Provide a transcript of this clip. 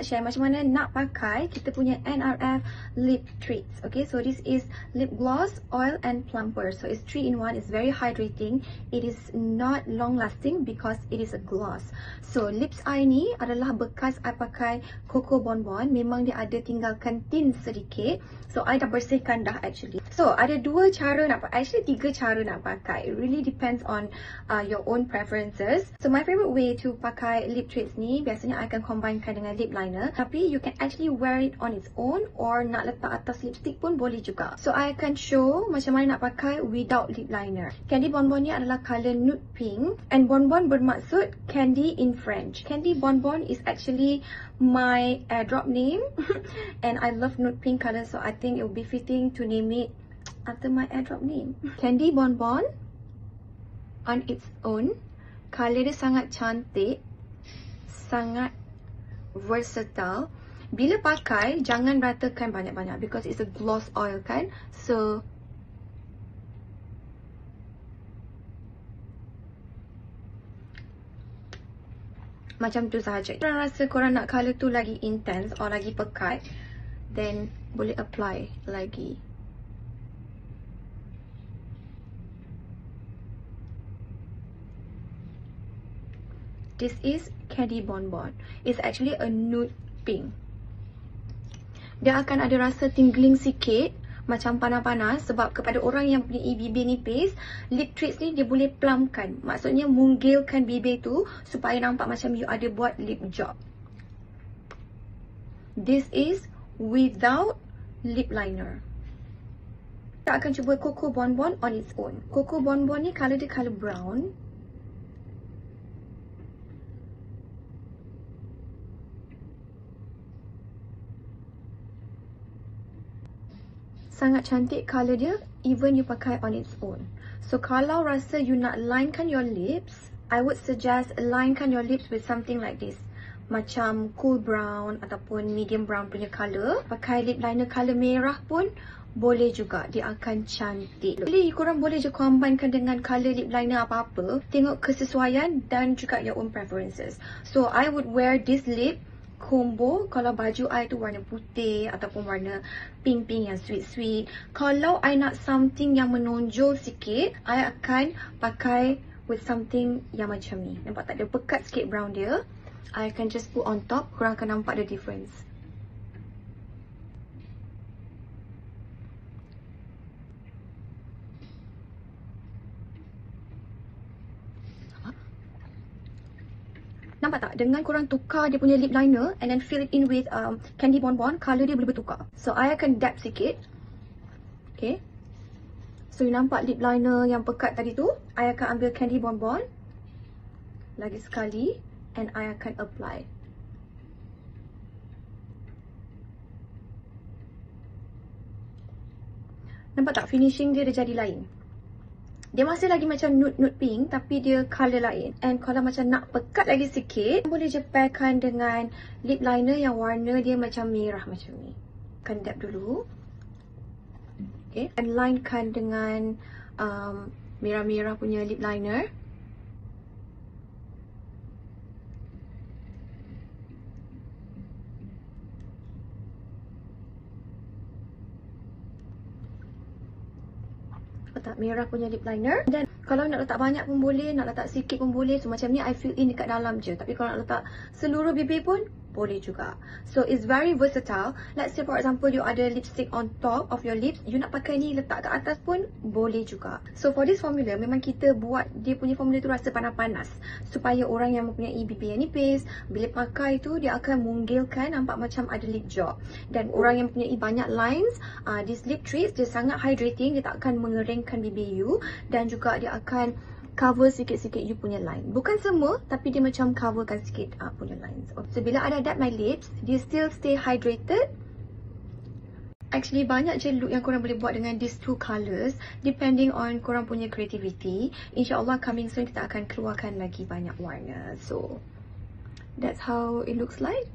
share macam mana nak pakai kita punya NRF lip treats. Okay, so this is lip gloss, oil and plumper. So it's 3-in-1. It's very hydrating. It is not long lasting because it is a gloss. So lips I ni adalah bekas I pakai Coco Bonbon. Memang dia ada tinggalkan tint sedikit. So I dah bersihkan dah actually. So ada 3 cara nak pakai. It really depends on your own preferences. So my favorite way to pakai lip treats ni biasanya I akan combinekan dengan lip liner. Tapi you can actually wear it on its own or nak letak atas lipstick pun boleh juga. So I akan show macam mana nak pakai without lip liner. Candy Bonbon ni adalah colour nude pink and Bonbon bermaksud candy in French. Candy Bonbon is actually my airdrop name and I love nude pink colour, so I think it will be fitting to name it after my airdrop name. Candy Bonbon on its own, colour dia sangat cantik, sangat versatile. Bila pakai jangan ratakan banyak-banyak because it's a gloss oil kan. So macam tu sahaja. Korang rasa korang nak colour tu lagi intense or lagi pekat, then boleh apply lagi. This is Candy Bonbon. It's actually a nude pink. Dia akan ada rasa tingling sikit, macam panas-panas sebab kepada orang yang punya bibir nipis, lip treats ni dia boleh plumkan. Maksudnya munggilkan bibir tu supaya nampak macam you ada buat lip job. This is without lip liner. Kita akan cuba Coco Bonbon on its own. Coco Bonbon ni colour dia colour brown. Sangat cantik colour dia, even you pakai on its own. So kalau rasa you nak linekan your lips, I would suggest linekan your lips with something like this. Macam cool brown ataupun medium brown punya colour. Pakai lip liner colour merah pun boleh juga, dia akan cantik. Jadi korang boleh je combinekan dengan colour lip liner apa-apa. Tengok kesesuaian dan juga your own preferences. So I would wear this lip combo kalau baju I tu warna putih ataupun warna pink-pink yang sweet-sweet. Kalau I nak something yang menonjol sikit, I akan pakai with something yang macam ni. Nampak tak, dia pekat sikit brown dia. I akan just put on top, korang akan nampak the difference. Nampak tak? Dengan korang tukar dia punya lip liner and then fill it in with Candy Bonbon, colour dia boleh bertukar. So, I akan dab sikit. Okay. So, you nampak lip liner yang pekat tadi tu. I akan ambil Candy Bonbon. Lagi sekali. And I akan apply. Nampak tak? Finishing dia dah jadi lain. Dia masih lagi macam nude pink tapi dia colour lain. And kalau macam nak pekat lagi sikit, boleh je pairkan dengan lip liner yang warna dia macam merah macam ni. Akan dab dulu. Okay. And linekan dengan merah-merah punya lip liner. Letak merah punya lip liner. Dan kalau nak letak banyak pun boleh, nak letak sikit pun boleh. So macam ni I fill in dekat dalam je. Tapi kalau nak letak seluruh bibir pun boleh juga. So it's very versatile. Let's say for example you ada lipstick on top of your lips, you nak pakai ni letak kat atas pun boleh juga. So for this formula memang kita buat dia punya formula tu rasa panas-panas supaya orang yang mempunyai bibir yang nipis bila pakai tu dia akan munggilkan, nampak macam ada lip job. Dan orang yang mempunyai banyak lines, this lip treats dia sangat hydrating, dia tak akan mengeringkan bibir you dan juga dia akan cover sikit-sikit you punya line. Bukan semua, tapi dia macam coverkan sikit punya lines. So, bila I dah dab my lips, dia still stay hydrated. Actually, banyak je look yang korang boleh buat dengan these two colours. Depending on korang punya creativity. InsyaAllah, coming soon kita akan keluarkan lagi banyak warna. So, that's how it looks like.